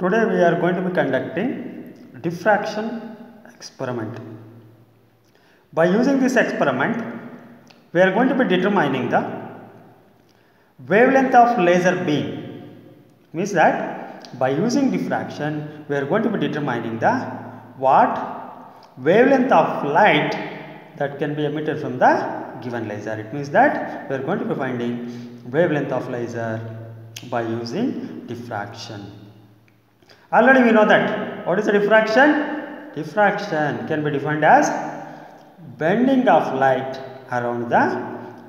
Today we are going to be conducting diffraction experiment. By using this experiment, we are going to be determining the wavelength of laser beam. Means that by using diffraction, we are going to be determining the wavelength of light that can be emitted from the given laser. It means that we are going to be finding wavelength of laser by using diffraction. Already we know that. What is the diffraction? Diffraction can be defined as bending of light around the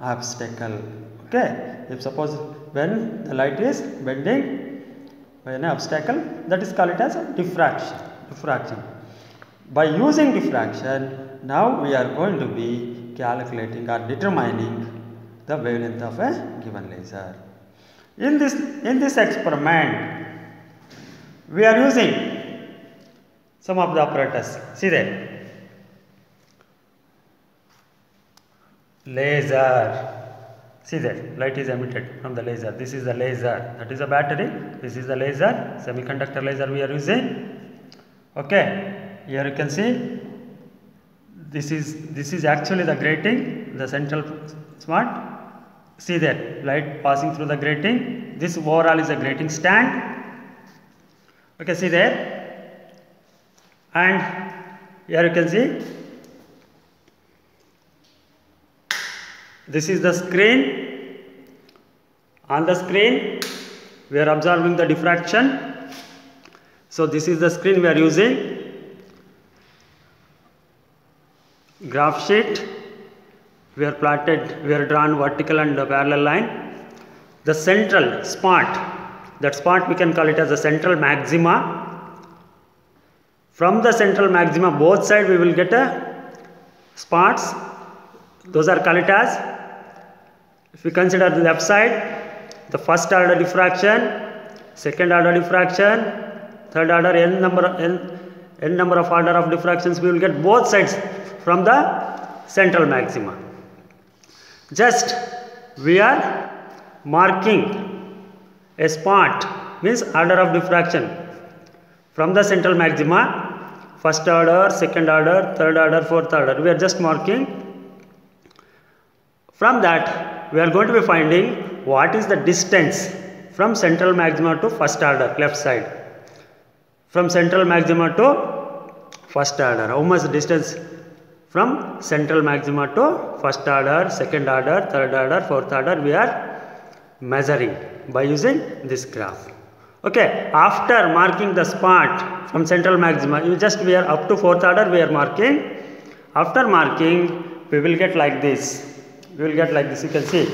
obstacle. Okay. If suppose when the light is bending by an obstacle, that is called it as diffraction. By using diffraction, now we are going to be calculating or determining the wavelength of a given laser. In this experiment, we are using some of the apparatus. See there. Laser. See there. Light is emitted from the laser. This is the laser. That is a battery. This is the laser. Semiconductor laser we are using. Okay. Here you can see. This is actually the grating. The central smart. See there. Light passing through the grating. This overall is a grating stand. Okay, see there, and here you can see this is the screen. On the screen we are observing the diffraction. So this is the screen we are using. Graph sheet we are drawn vertical and parallel line. The central spot. That spot we can call it as the central maxima. From the central maxima, both sides we will get spots. Those are called it as, if we consider the left side, the first order diffraction, second order diffraction, third order, n number of order of diffractions we will get both sides from the central maxima. Just we are marking a spot, means order of diffraction from the central maxima, first order, second order, third order, fourth order. We are just marking. From that, we are going to be finding what is the distance from central maxima to first order, left side. From central maxima to first order, how much distance from central maxima to first order, second order, third order, fourth order we are measuring by using this graph. Okay, after marking the spot from central maxima, we are up to fourth order we are marking. After marking, we will get like this. We will get like this, you can see.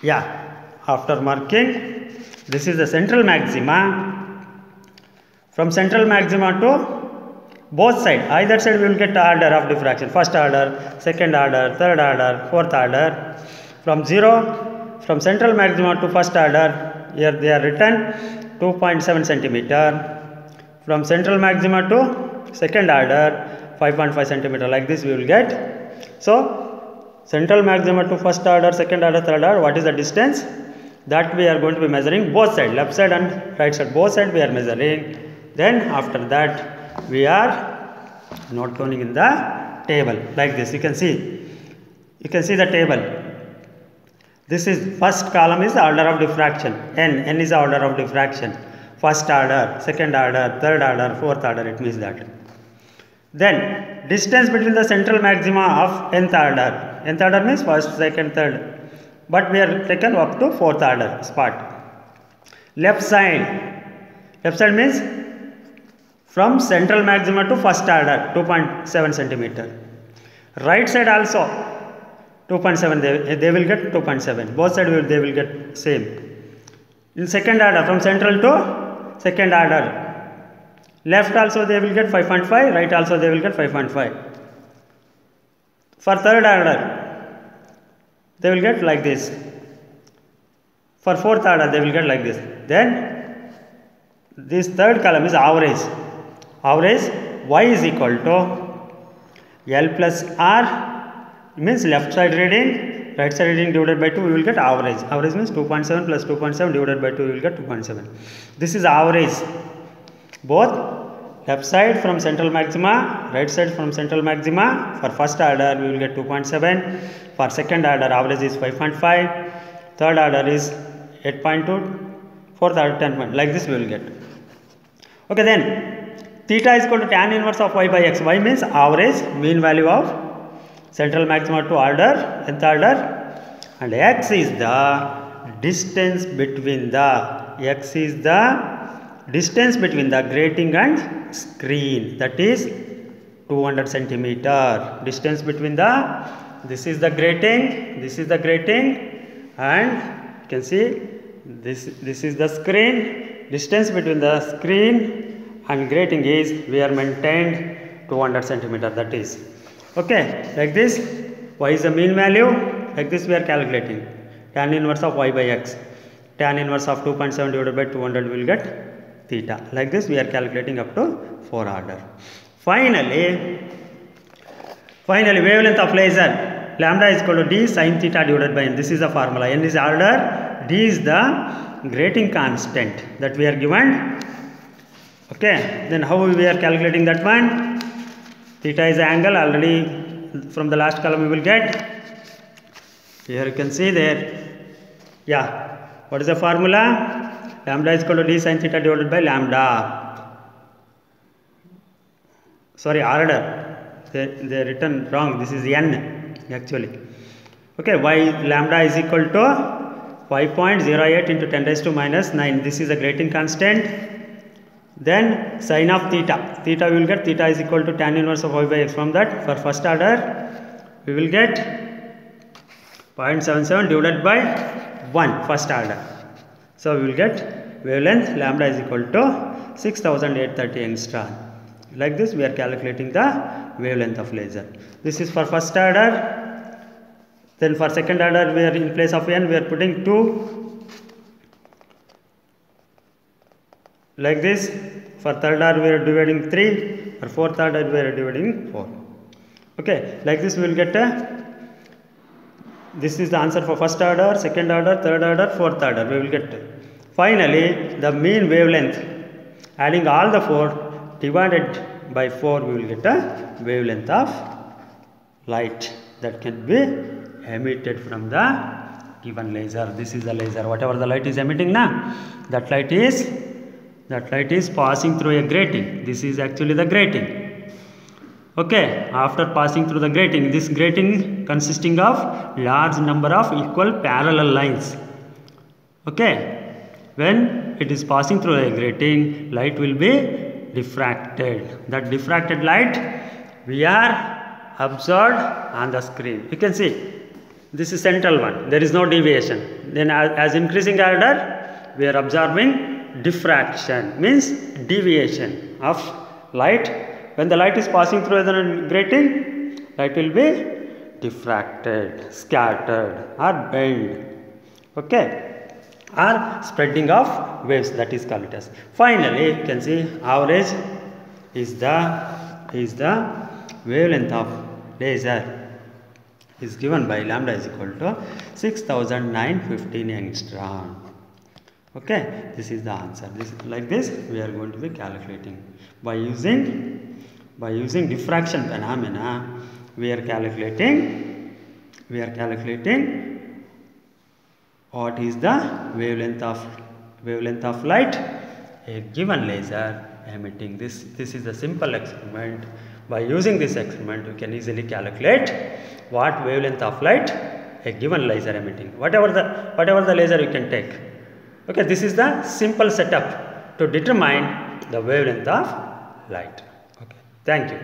Yeah, after marking, this is the central maxima. From central maxima to both sides, either side we will get order of diffraction. First order, second order, third order, fourth order. From central maxima to first order, here they are written 2.7 centimeter. From central maxima to second order, 5.5 centimeter. Like this we will get. So, central maxima to first order, second order, third order, what is the distance? That we are going to be measuring both sides, left side and right side. Both sides we are measuring. Then after that, we are note downing in the table like this. You can see the table. This is first column is the order of diffraction. N is the order of diffraction. First order, second order, third order, fourth order. It means that. Then distance between the central maxima of nth order. Nth order means first, second, third. But we are taken up to fourth order spot. Left side means from central maxima to first order, 2.7 centimeter. Right side also 2.7, they will get 2.7. Both sides they will get same. In second order, from central to second order, left also they will get 5.5, right also they will get 5.5. For third order, they will get like this. For fourth order, they will get like this. Then this third column is average. Average y is equal to L plus R means left side reading right side reading divided by 2, we will get average. Average means 2.7 plus 2.7 divided by 2, we will get 2.7. This is average. Both left side from central maxima, right side from central maxima. For first order, we will get 2.7. For second order, average is 5.5. Third order is 8.2. Fourth order 10. Like this we will get. Okay, then theta is equal to tan inverse of y by x. Y means average, mean value of central maxima to order, nth order, and x is the distance between the grating and screen, that is 200 centimeter. Distance between this is the grating, and you can see this is the screen. Distance between the screen and grating is, we are maintained 200 centimeter, that is. Okay, like this, y is the mean value. Like this we are calculating tan inverse of y by x. Tan inverse of 2.7 divided by 200 will get theta. Like this we are calculating up to 4 order. Finally wavelength of laser, lambda is equal to d sin theta divided by n. This is the formula. N is order, d is the grating constant that we are given. Okay, then how we are calculating that one? Theta is the angle, already from the last column we will get. Here you can see there. Yeah, what is the formula? Lambda is equal to d sin theta divided by lambda. Sorry, order. They written wrong. This is n actually. Okay, y lambda is equal to 5.08 into 10 raised to minus 9. This is a grating constant. Then sin of theta. Theta we will get, theta is equal to tan inverse of y by x. From that, for first order, we will get 0.77 divided by 1, first order. So we will get wavelength lambda is equal to 6830 angstrom. Like this we are calculating the wavelength of laser. This is for first order. Then for second order, we are in place of n, we are putting 2. Like this. For third order, we are dividing 3. For fourth order, we are dividing 4. Okay, like this we will get this is the answer for first order, second order, third order, fourth order. We will get finally the mean wavelength. Adding all the 4 divided by 4, we will get a wavelength of light that can be emitted from the given laser. This is the laser. Whatever the light is emitting now, that light is passing through a grating. This is actually the grating. Okay, after passing through the grating, this grating consisting of large number of equal parallel lines. Okay, when it is passing through a grating, light will be diffracted. That diffracted light we are observed on the screen. You can see this is central one, there is no deviation. Then as increasing order, we are observing diffraction, means deviation of light. When the light is passing through the grating, light will be diffracted, scattered or bent. Okay, or spreading of waves, that is called it as. Finally, you can see average is the wavelength of laser is given by lambda is equal to 6915 angstrom. Okay, this is the answer. Like this we are going to be calculating by using diffraction phenomena. We are calculating what is the wavelength of light a given laser emitting. This is a simple experiment. By using this experiment, you can easily calculate what wavelength of light a given laser emitting. Whatever the laser you can take. Okay, this is the simple setup to determine the wavelength of light. Okay, thank you.